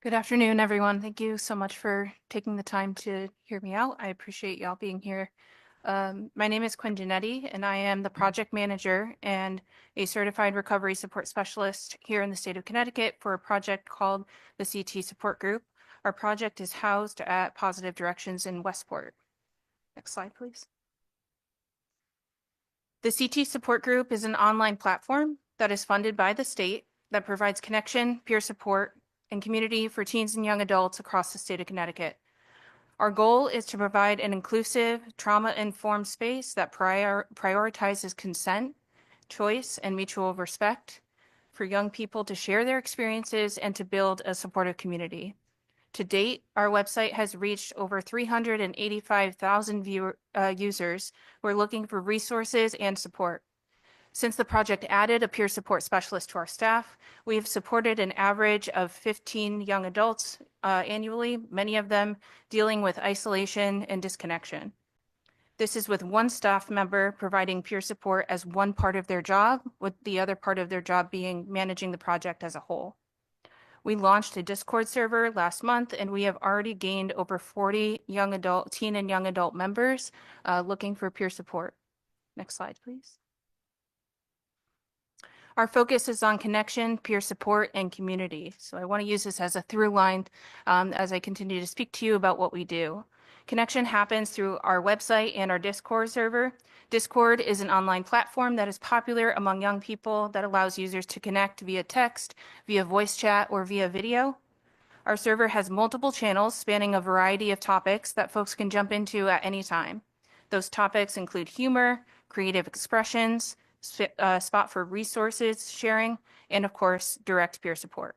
Good afternoon, everyone. Thank you so much for taking the time to hear me out. I appreciate y'all being here. My name is Quinn, and I am the project manager and a certified recovery support specialist here in the state of Connecticut for a project called the CT Support Group. Our project is housed at Positive Directions in Westport. Next slide, please. The CT Support Group is an online platform that is funded by the state that provides connection, peer support, and community for teens and young adults across the state of Connecticut. Our goal is to provide an inclusive, trauma-informed space that prioritizes consent, choice, and mutual respect for young people to share their experiences and to build a supportive community. To date, our website has reached over 385,000 users who are looking for resources and support. Since the project added a peer support specialist to our staff, we have supported an average of 15 young adults annually, many of them dealing with isolation and disconnection. This is with one staff member providing peer support as one part of their job, with the other part of their job being managing the project as a whole. We launched a Discord server last month, and we have already gained over 40 teen and young adult members looking for peer support. Next slide, please. Our focus is on connection, peer support, and community. So I want to use this as a through line as I continue to speak to you about what we do. Connection happens through our website and our Discord server. Discord is an online platform that is popular among young people that allows users to connect via text, via voice chat, or via video. Our server has multiple channels spanning a variety of topics that folks can jump into at any time. Those topics include humor, creative expressions, spot for resources sharing, and of course, direct peer support.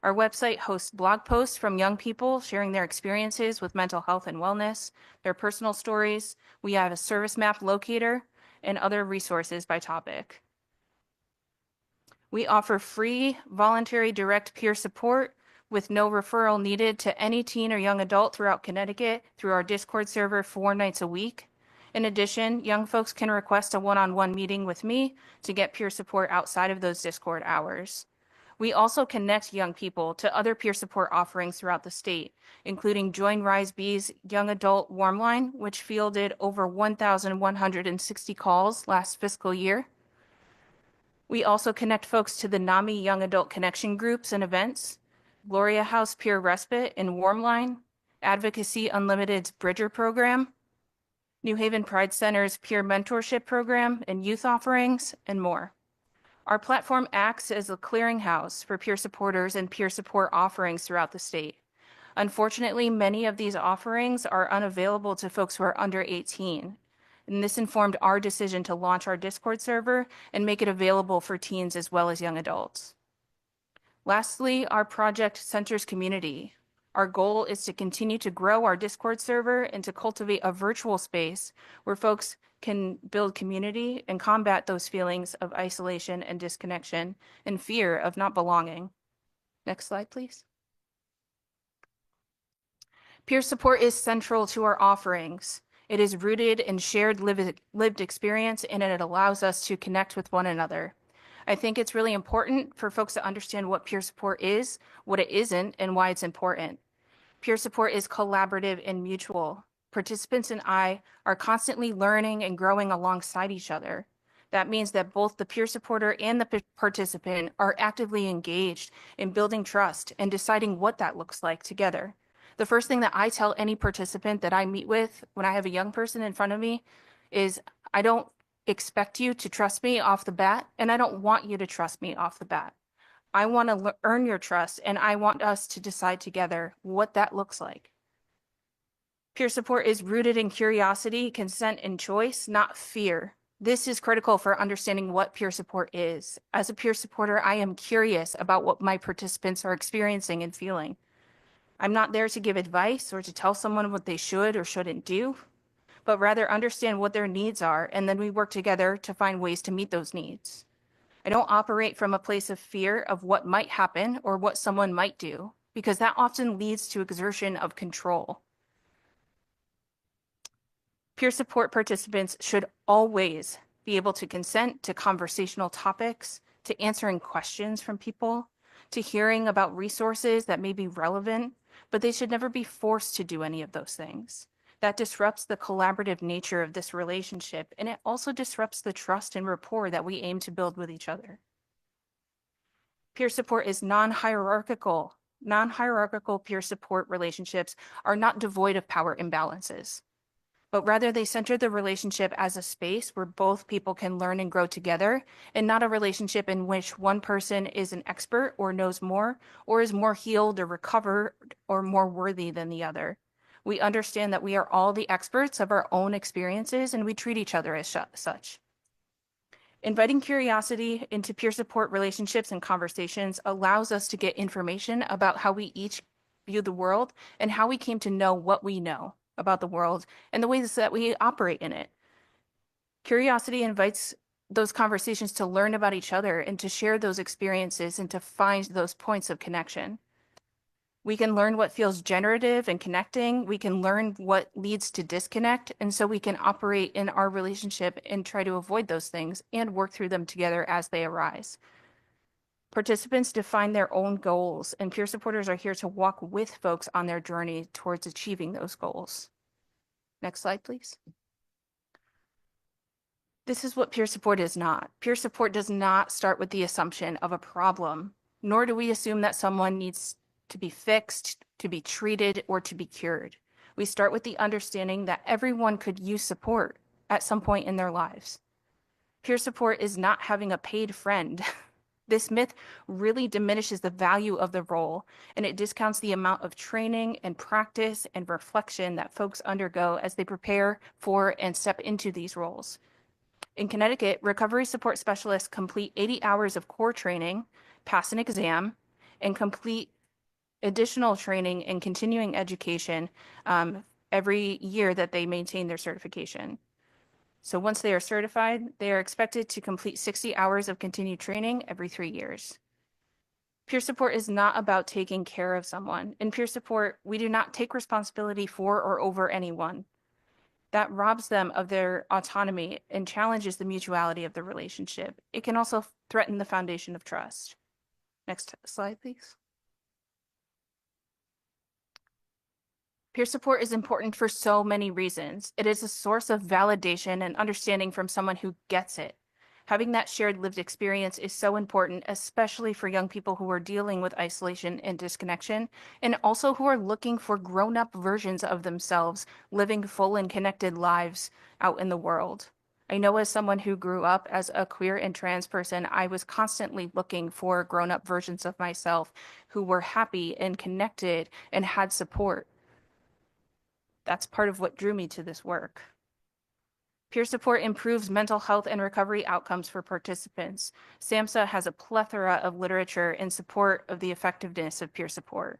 Our website hosts blog posts from young people sharing their experiences with mental health and wellness, their personal stories. We have a service map locator and other resources by topic. We offer free, voluntary, direct peer support with no referral needed to any teen or young adult throughout Connecticut through our Discord server 4 nights a week. In addition, young folks can request a one-on-one meeting with me to get peer support outside of those Discord hours. We also connect young people to other peer support offerings throughout the state, including Join Rise B's Young Adult Warm Line, which fielded over 1,160 calls last fiscal year. We also connect folks to the NAMI Young Adult Connection groups and events, Gloria House Peer Respite and Warm Line, Advocacy Unlimited's Bridger program, New Haven Pride Center's peer mentorship program and youth offerings, and more. Our platform acts as a clearinghouse for peer supporters and peer support offerings throughout the state. Unfortunately, many of these offerings are unavailable to folks who are under 18. And this informed our decision to launch our Discord server and make it available for teens as well as young adults. Lastly, our project centers community. Our goal is to continue to grow our Discord server and to cultivate a virtual space where folks can build community and combat those feelings of isolation and disconnection and fear of not belonging. Next slide, please. Peer support is central to our offerings. It is rooted in shared lived experience, and it allows us to connect with one another. I think it's really important for folks to understand what peer support is, what it isn't, and why it's important. Peer support is collaborative and mutual. Participants and I are constantly learning and growing alongside each other. That means that both the peer supporter and the participant are actively engaged in building trust and deciding what that looks like together. The first thing that I tell any participant that I meet with when I have a young person in front of me is, I don't expect you to trust me off the bat, and I don't want you to trust me off the bat. I want to earn your trust, and I want us to decide together what that looks like. Peer support is rooted in curiosity, consent, and choice, not fear. This is critical for understanding what peer support is. As a peer supporter, I am curious about what my participants are experiencing and feeling. I'm not there to give advice or to tell someone what they should or shouldn't do, but rather understand what their needs are, and then we work together to find ways to meet those needs. I don't operate from a place of fear of what might happen or what someone might do, because that often leads to exertion of control. Peer support participants should always be able to consent to conversational topics, to answering questions from people, to hearing about resources that may be relevant, but they should never be forced to do any of those things. That disrupts the collaborative nature of this relationship, and it also disrupts the trust and rapport that we aim to build with each other. Peer support is non-hierarchical. Non-hierarchical peer support relationships are not devoid of power imbalances, but rather they center the relationship as a space where both people can learn and grow together, and not a relationship in which one person is an expert or knows more, or is more healed or recovered or more worthy than the other. We understand that we are all the experts of our own experiences, and we treat each other as such. Inviting curiosity into peer support relationships and conversations allows us to get information about how we each view the world and how we came to know what we know about the world and the ways that we operate in it. Curiosity invites those conversations to learn about each other and to share those experiences and to find those points of connection. We can learn what feels generative and connecting. We can learn what leads to disconnect. And so we can operate in our relationship and try to avoid those things and work through them together as they arise. Participants define their own goals, and peer supporters are here to walk with folks on their journey towards achieving those goals. Next slide, please. This is what peer support is not. Peer support does not start with the assumption of a problem, nor do we assume that someone needs to be fixed, to be treated, or to be cured. We start with the understanding that everyone could use support at some point in their lives. Peer support is not having a paid friend. This myth really diminishes the value of the role, and it discounts the amount of training and practice and reflection that folks undergo as they prepare for and step into these roles. In Connecticut, recovery support specialists complete 80 hours of core training, pass an exam, and complete additional training and continuing education every year that they maintain their certification. So once they are certified, they are expected to complete 60 hours of continued training every 3 years. Peer support is not about taking care of someone. In peer support, we do not take responsibility for or over anyone. That robs them of their autonomy and challenges the mutuality of the relationship. It can also threaten the foundation of trust. Next slide, please. Peer support is important for so many reasons. It is a source of validation and understanding from someone who gets it. Having that shared lived experience is so important, especially for young people who are dealing with isolation and disconnection, and also who are looking for grown-up versions of themselves, living full and connected lives out in the world. I know as someone who grew up as a queer and trans person, I was constantly looking for grown-up versions of myself who were happy and connected and had support. That's part of what drew me to this work. Peer support improves mental health and recovery outcomes for participants. SAMHSA has a plethora of literature in support of the effectiveness of peer support.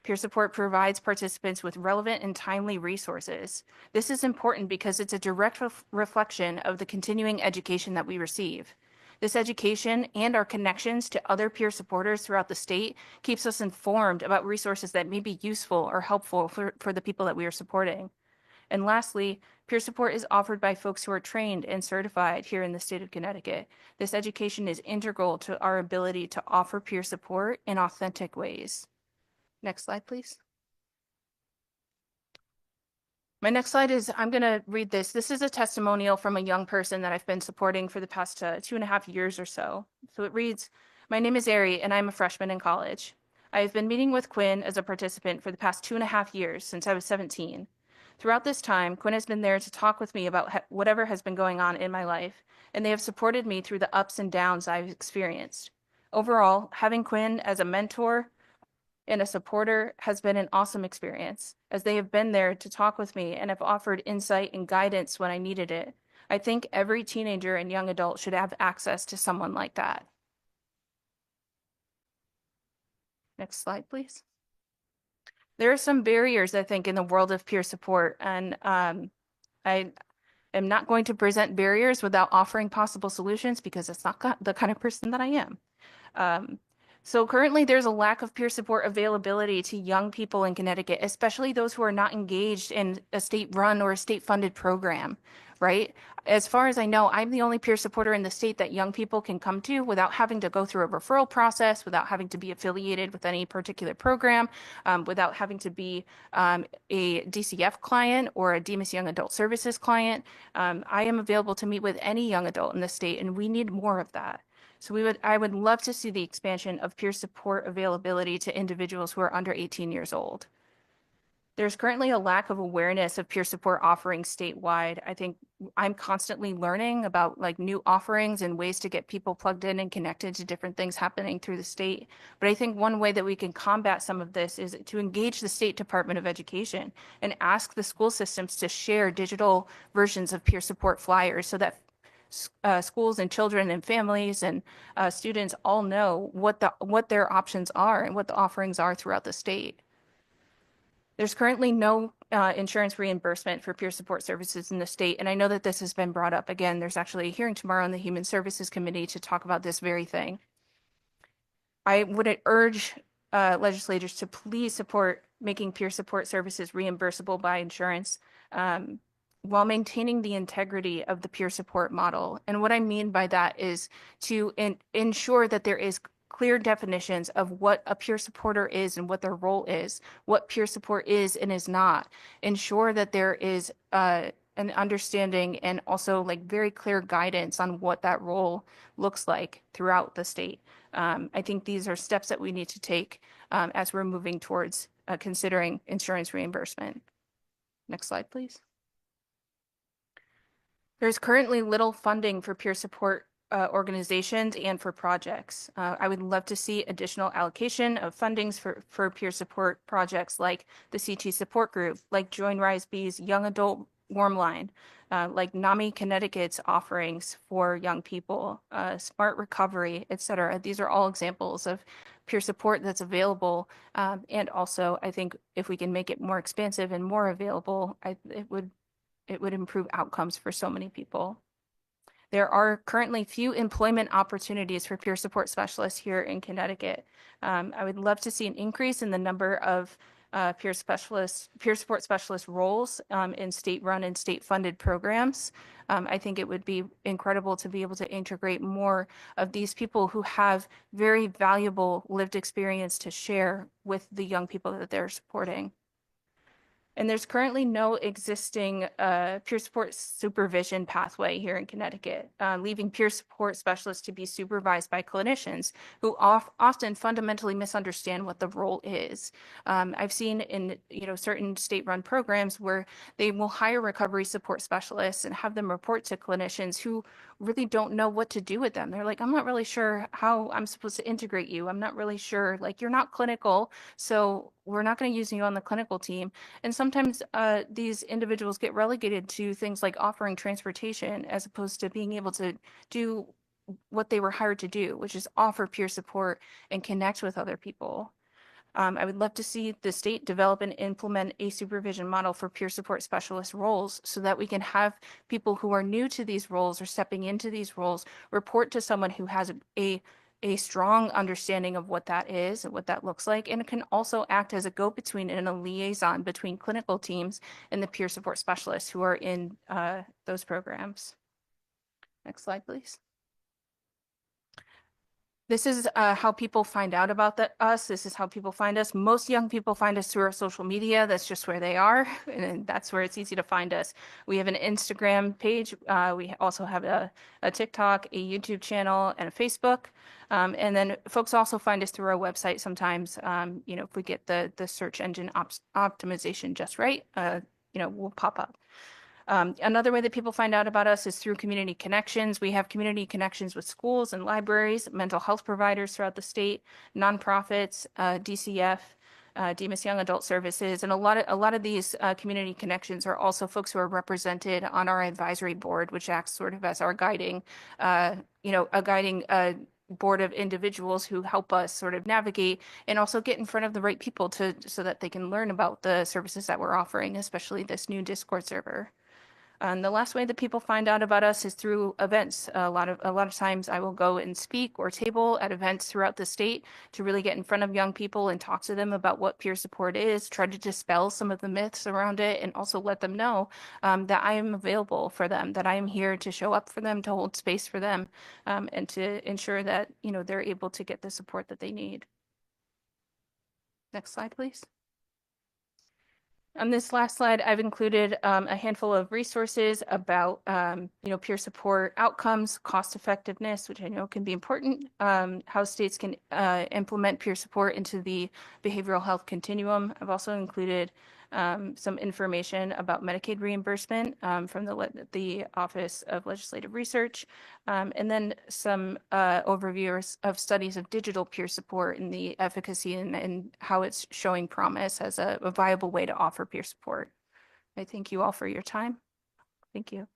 Peer support provides participants with relevant and timely resources. This is important because it's a direct reflection of the continuing education that we receive. This education and our connections to other peer supporters throughout the state keeps us informed about resources that may be useful or helpful for the people that we are supporting. And lastly, peer support is offered by folks who are trained and certified here in the state of Connecticut. This education is integral to our ability to offer peer support in authentic ways. Next slide, please. My next slide is, I'm going to read this. This is a testimonial from a young person that I've been supporting for the past 2.5 years or so. So it reads, "My name is Ari, and I'm a freshman in college. I have been meeting with Quinn as a participant for the past 2.5 years since I was 17. Throughout this time, Quinn has been there to talk with me about whatever has been going on in my life, and they have supported me through the ups and downs I've experienced. Overall, having Quinn as a mentor and a supporter has been an awesome experience, as they have been there to talk with me and have offered insight and guidance when I needed it. I think every teenager and young adult should have access to someone like that." Next slide, please. There are some barriers, I think, in the world of peer support, and I am not going to present barriers without offering possible solutions because it's not the kind of person that I am. So currently, there's a lack of peer support availability to young people in Connecticut, especially those who are not engaged in a state-run or a state-funded program, right? As far as I know, I'm the only peer supporter in the state that young people can come to without having to go through a referral process, without having to be affiliated with any particular program, without having to be a DCF client or a Demas Young Adult Services client. I am available to meet with any young adult in the state, and we need more of that. So I would love to see the expansion of peer support availability to individuals who are under 18 years old. There's currently a lack of awareness of peer support offerings statewide. I think I'm constantly learning about like new offerings and ways to get people plugged in and connected to different things happening through the state. But I think one way that we can combat some of this is to engage the State Department of Education and ask the school systems to share digital versions of peer support flyers so that schools and children and families and students all know what their options are and what the offerings are throughout the state. There's currently no insurance reimbursement for peer support services in the state, and I know that this has been brought up again. There's actually a hearing tomorrow on the Human Services Committee to talk about this very thing. I would urge legislators to please support making peer support services reimbursable by insurance while maintaining the integrity of the peer support model. And what I mean by that is to ensure that there is clear definitions of what a peer supporter is and what their role is, what peer support is and is not. Ensure that there is an understanding and also like very clear guidance on what that role looks like throughout the state. I think these are steps that we need to take as we're moving towards considering insurance reimbursement. Next slide, please. There's currently little funding for peer support organizations and for projects. I would love to see additional allocation of fundings for peer support projects like the CT Support Group, like Join Rise B's Young Adult Warm Line, like NAMI Connecticut's offerings for young people, Smart Recovery, et cetera. These are all examples of peer support that's available. And also, I think if we can make it more expansive and more available, it would improve outcomes for so many people. There are currently few employment opportunities for peer support specialists here in Connecticut. I would love to see an increase in the number of peer support specialist roles in state-run and state-funded programs. I think it would be incredible to be able to integrate more of these people who have very valuable lived experience to share with the young people that they're supporting. And there's currently no existing peer support supervision pathway here in Connecticut, leaving peer support specialists to be supervised by clinicians who often fundamentally misunderstand what the role is. I've seen in certain state-run programs where they will hire recovery support specialists and have them report to clinicians who really don't know what to do with them. They're like, I'm not really sure how I'm supposed to integrate you. I'm not really sure, like, you're not clinical, so we're not going to use you on the clinical team. And sometimes these individuals get relegated to things like offering transportation as opposed to being able to do what they were hired to do, which is offer peer support and connect with other people. I would love to see the state develop and implement a supervision model for peer support specialist roles so that we can have people who are new to these roles or stepping into these roles report to someone who has a strong understanding of what that is and what that looks like, and it can also act as a go-between and a liaison between clinical teams and the peer support specialists who are in those programs. Next slide, please. This is how people find out about us. This is how people find us. Most young people find us through our social media. That's just where they are, and that's where it's easy to find us. We have an Instagram page. We also have a TikTok, a YouTube channel, and a Facebook. And then folks also find us through our website sometimes. If we get the search engine optimization just right, we'll pop up. Another way that people find out about us is through community connections. We have community connections with schools and libraries, mental health providers throughout the state, nonprofits, DCF, Demas Young Adult Services, and a lot of these community connections are also folks who are represented on our advisory board, which acts sort of as our guiding, board of individuals who help us sort of navigate and also get in front of the right people so that they can learn about the services that we're offering, especially this new Discord server. And the last way that people find out about us is through events. A lot of times I will go and speak or table at events throughout the state to really get in front of young people and talk to them about what peer support is, try to dispel some of the myths around it, and also let them know that I am available for them, that I am here to show up for them, to hold space for them, and to ensure that, they're able to get the support that they need. Next slide, please. On this last slide, I've included a handful of resources about, peer support outcomes, cost effectiveness, which I know can be important, how states can implement peer support into the behavioral health continuum. I've also included some information about Medicaid reimbursement from the Office of Legislative Research, and then some overviews of studies of digital peer support and the efficacy and how it's showing promise as a viable way to offer peer support. I thank you all for your time. Thank you.